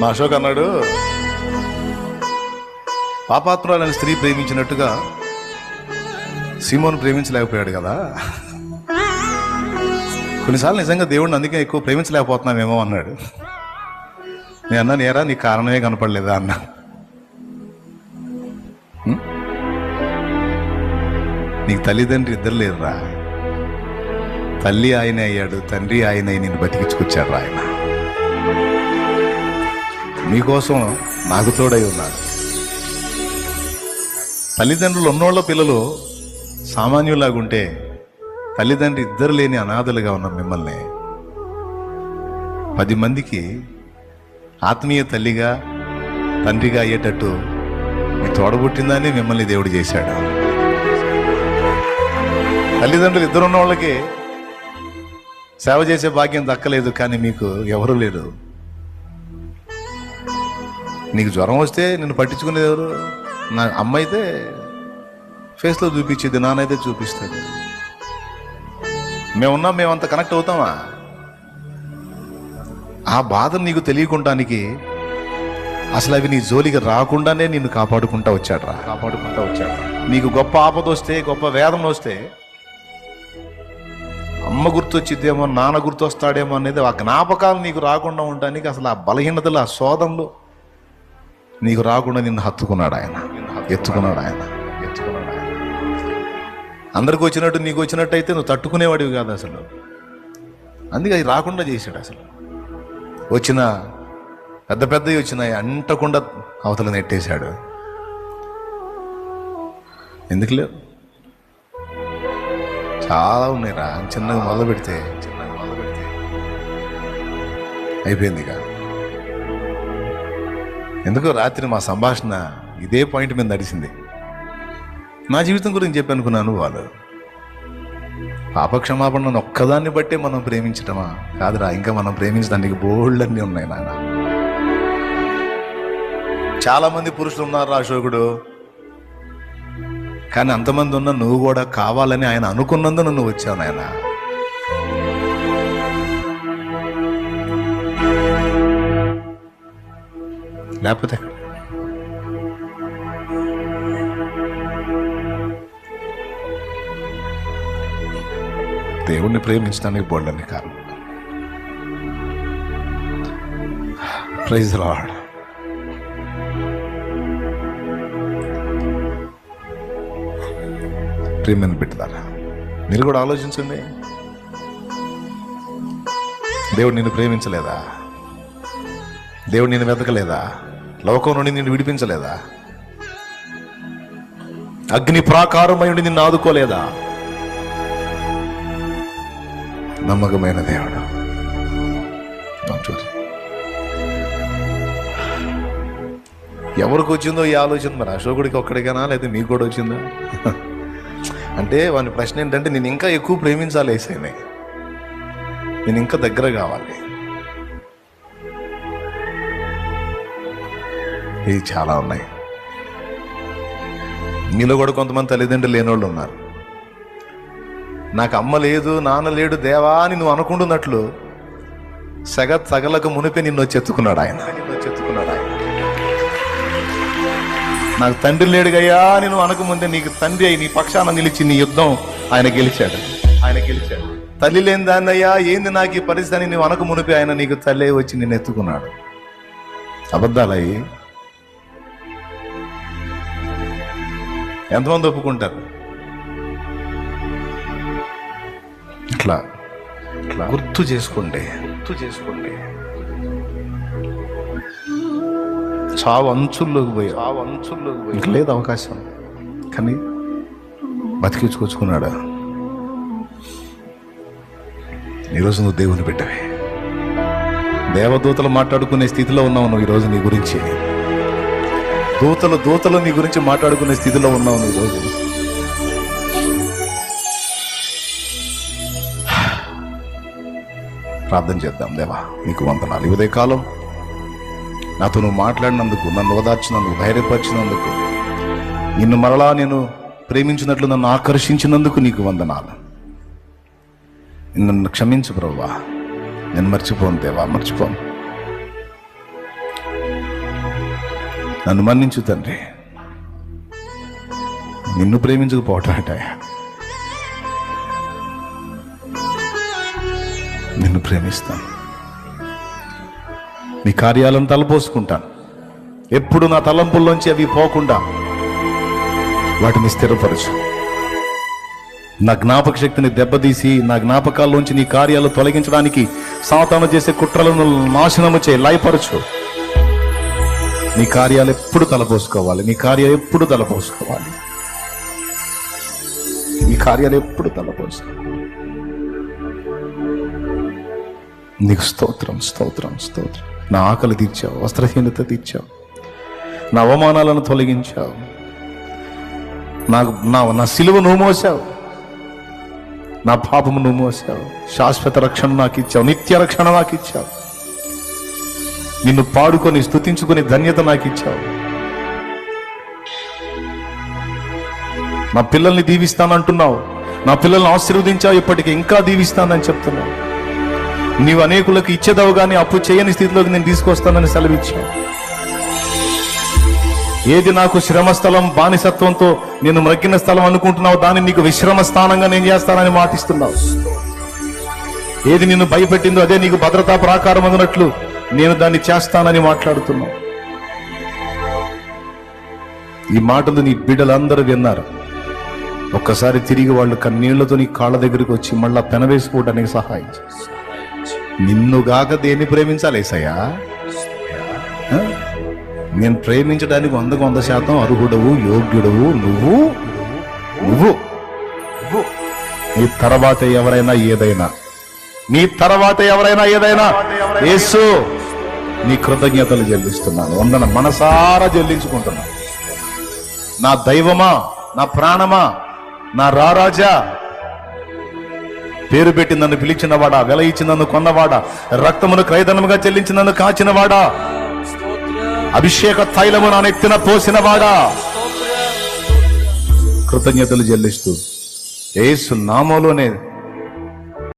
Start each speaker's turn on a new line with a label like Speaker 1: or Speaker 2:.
Speaker 1: మా అశోక్ అన్నాడు, పాపాత్మురాలని స్త్రీ ప్రేమించినట్టుగా సీమోను ప్రేమించలేకపోయాడు కదా. కొన్నిసార్లు నిజంగా దేవుడిని అందుకే ఎక్కువ ప్రేమించలేకపోతున్నామేమో అన్నాడు. నేను అన్నాను, ఏరా నీకు కారణమే కనపడలేదా అన్నా. నీకు తల్లిదండ్రి ఇద్దరు లేరురా. తల్లి ఆయనే అయ్యాడు, తండ్రి ఆయనే నిన్ను బతికించుకొచ్చాడు ఆయన. నీకోసం నాకు తోడై ఉన్నాడు. తల్లిదండ్రులు ఉన్నోళ్ళ పిల్లలు సామాన్యులాగుంటే తల్లిదండ్రి ఇద్దరు లేని అనాథలుగా ఉన్న మిమ్మల్ని 10 మందికి ఆత్మీయ తల్లిగా తండ్రిగా అయ్యేటట్టు మీ తోడబుట్టిందని మిమ్మల్ని దేవుడు చేశాడు. తల్లిదండ్రులు ఇద్దరు ఉన్న వాళ్ళకి సేవ చేసే భాగ్యం దక్కలేదు, కానీ మీకు ఎవరు లేరు. నీకు జ్వరం వస్తే నిన్ను పట్టించుకునేది ఎవరు? నా అమ్మ అయితే ఫేస్లో చూపించేది, నాన్నైతే చూపిస్తుంది. మేమంత కనెక్ట్ అవుతామా? ఆ బాధ నీకు తెలియకుండానికి అసలు అవి నీ జోలికి రాకుండానే నిన్ను కాపాడుకుంటా వచ్చాడు. నీకు గొప్ప ఆపద వస్తే, గొప్ప వేదన వస్తే అమ్మ గుర్తొచ్చిద్దేమో, నాన్న గుర్తొస్తాడేమో అనేది ఆ జ్ఞాపకాలు నీకు రాకుండా ఉండడానికి, అసలు ఆ బలహీనతలు, ఆ శోధనలు నీకు రాకుండా నిన్ను ఎత్తుకున్నాడు ఆయన. అందరికి వచ్చినట్టు నీకు వచ్చినట్టయితే నువ్వు తట్టుకునేవాడివి కాదు అసలు. అందుకే అది రాకుండా చేశాడు. అసలు వచ్చిన పెద్దవి వచ్చినాయి అంటకుండా అవతల నెట్టేశాడు. ఎందుకులే, చాలా ఉన్నాయిరా. చిన్నగా మొదలు పెడితే అయిపోయింది. ఇక ఎందుకో రాత్రి మా సంభాషణ ఇదే పాయింట్ మీద నడిచింది. నా జీవితం గురించి చెప్పి అనుకున్నాను. వాళ్ళు పాపక్షమాపణ ఒక్కదాన్ని బట్టే మనం ప్రేమించటమా? కాదురా, ఇంకా మనం ప్రేమించడానికి బోల్డన్నీ ఉన్నాయి నాన్న. చాలా మంది పురుషులు ఉన్నారు అశోకుడు, కానీ అంతమంది ఉన్న నువ్వు కూడా కావాలని ఆయన అనుకున్నందున నువ్వు వచ్చావు నాయన. లేకపోతే దేవుణ్ణి ప్రేమించడానికి బోల్డని కారణం. Praise the lord. ప్రేమని పెట్టుదారా, మీరు కూడా ఆలోచించండి. దేవుడు నిన్ను ప్రేమించలేదా? దేవుడు నిన్ను వెతకలేదా? లోకం నుండి నిన్ను విడిపించలేదా? అగ్ని ప్రాకారమై ఉండి నిన్ను ఆదుకోలేదా? నమ్మకమైన దేవుడు. చూసి ఎవరికి వచ్చిందో ఈ ఆలోచన, మరి అశోకుడికి ఒక్కడికైనా లేదా మీకు కూడా వచ్చిందా? అంటే వాని ప్రశ్న ఏంటంటే, నేను ఇంకా ఎక్కువ ప్రేమించాలి యేసయ్యని, నేను ఇంకా దగ్గర కావాలి. ఇవి చాలా ఉన్నాయి. మీలో కూడా కొంతమంది తల్లిదండ్రులు లేనోళ్ళు ఉన్నారు. నాకు అమ్మ లేదు, నాన్న లేడు దేవా అని నువ్వు అనుకుంటున్నట్లు సగలకు మునిపే నిన్ను చెత్తుకున్నాడు ఆయన. నాకు తండ్రి లేడుగయ్యా అని నువ్వు అనకముందే నీకు తండ్రి అయి నీ పక్షాన నిలిచి నీ యుద్ధం ఆయన గెలిచాడు. తల్లి లేని దాన్ని అయ్యా ఏంది నాకు ఈ పరిస్థితి అని నువ్వు అనక మునిపి ఆయన నీకు తల్లి వచ్చి నిన్ను ఎత్తుకున్నాడు. అబద్ధాలయ్యి ఎంతమంది ఒప్పుకుంటారు? ఇట్లా గుర్తు చేసుకోండి. చావు అంచుల్లోకి పోయి ఇంక లేదు అవకాశం, కానీ బతికించుకొచ్చుకున్నాడు. ఈరోజు నువ్వు దేవుని బిడ్డవే. దేవదూతలు మాట్లాడుకునే స్థితిలో ఉన్నావు నువ్వు ఈరోజు. నీ గురించి దూతలు నీ గురించి మాట్లాడుకునే స్థితిలో ఉన్నావు నువ్వు ఈరోజు. ప్రార్థన చేద్దాం. దేవా నీకు వందనాలు. ఈ ఉదయకాలం నాతో నువ్వు మాట్లాడినందుకు, నన్ను ఓదార్చినందుకు, ధైర్యపరిచినందుకు, నిన్ను మరలా నేను ప్రేమించినట్లు నన్ను ఆకర్షించినందుకు నీకు వందనాలు. నన్ను క్షమించు ప్రభువా, నేను మర్చిపోను దేవా, మర్చిపోను. నన్ను మన్నించు తండ్రి. నిన్ను ప్రేమించకపోవటం ఏంటయ్యా? నిన్ను ప్రేమిస్తాను. నీ కార్యాలను తలపోసుకుంటాను. ఎప్పుడు నా తలంపుల్లోంచి అవి పోకుండా వాటిని స్థిరపరచు. నా జ్ఞాపక శక్తిని దెబ్బతీసి నా జ్ఞాపకాల్లోంచి నీ కార్యాలు తొలగించడానికి సాతాను చేసే కుట్రలను నాశనము చేయి, లయపరచు. నీ కార్యాలు ఎప్పుడు తలపోసుకోవాలి. నీ కార్యాలు ఎప్పుడు తలపోసుకోవాలి. నీ కార్యాలు ఎప్పుడు తలపోసుకోవాలి. నీకు స్తోత్రం, స్తోత్రం, స్తోత్రం. నా ఆకలి తీర్చావు, వస్త్రహీనత తీర్చావు, నా అవమానాలను తొలగించావు, నా సిలువ నువ్వు మోసావు, నా పాపము నువ్వు మోసావు. శాశ్వత రక్షణ నాకు ఇచ్చావు, నిత్య రక్షణ నాకు ఇచ్చావు. నిన్ను పాడుకొని స్తుతించుకొని ధన్యత నాకు ఇచ్చావు. నా పిల్లల్ని దీవిస్తానంటున్నావు, నా పిల్లల్ని ఆశీర్వదించావు, ఇప్పటికీ ఇంకా దీవిస్తానని చెప్తున్నావు. నీవు అనేకులకు ఇచ్చేదావు కానీ అప్పు చేయని స్థితిలోకి నేను తీసుకొస్తానని సెలవిచ్చావు. ఏది నాకు శ్రమస్థలం, బానిసత్వంతో నేను మ్రగ్గిన స్థలం అనుకుంటున్నావు, దాన్ని నీకు విశ్రమ స్థానంగా నేను చేస్తానని మాటిస్తున్నావు. ఏది నిన్ను భయపెట్టిందో అదే నీకు భద్రతా ప్రాకారం అన్నట్లు నేను దాన్ని చేస్తానని మాట్లాడుతున్నావు. ఈ మాటలు నీ బిడ్డలందరూ విన్నారు. ఒక్కసారి తిరిగి వాళ్ళు కన్నీళ్లతో నీ కాళ్ళ దగ్గరికి వచ్చి మళ్ళా పెనవేసుకోవడానికి సహాయం చేసి, నిన్నుగాక దేన్ని ప్రేమించాలి ఏసయ్యా? నేను ప్రేమించడానికి 100% అర్హుడవు, యోగ్యుడవు నువ్వు. నువ్వు నీ తర్వాత ఎవరైనా ఏదైనా, నీ తర్వాత ఎవరైనా ఏదైనా, యేసు నీ కృతజ్ఞతలు చెల్లిస్తున్నాను. వందన మనసారా చెల్లించుకుంటున్నాను. నా దైవమా, నా ప్రాణమా, నా రారాజా, పేరు పెట్టి నన్ను పిలిచినవాడా, వెల ఇచ్చి నన్ను కొన్నవాడా, రక్తమును క్రయధనముగా చెల్లించి నన్ను కాచినవాడా, అభిషేక తైలము నా నెత్తిన పోసినవాడా, కృతజ్ఞతలు చెల్లిస్తూ యేసు నామములోనే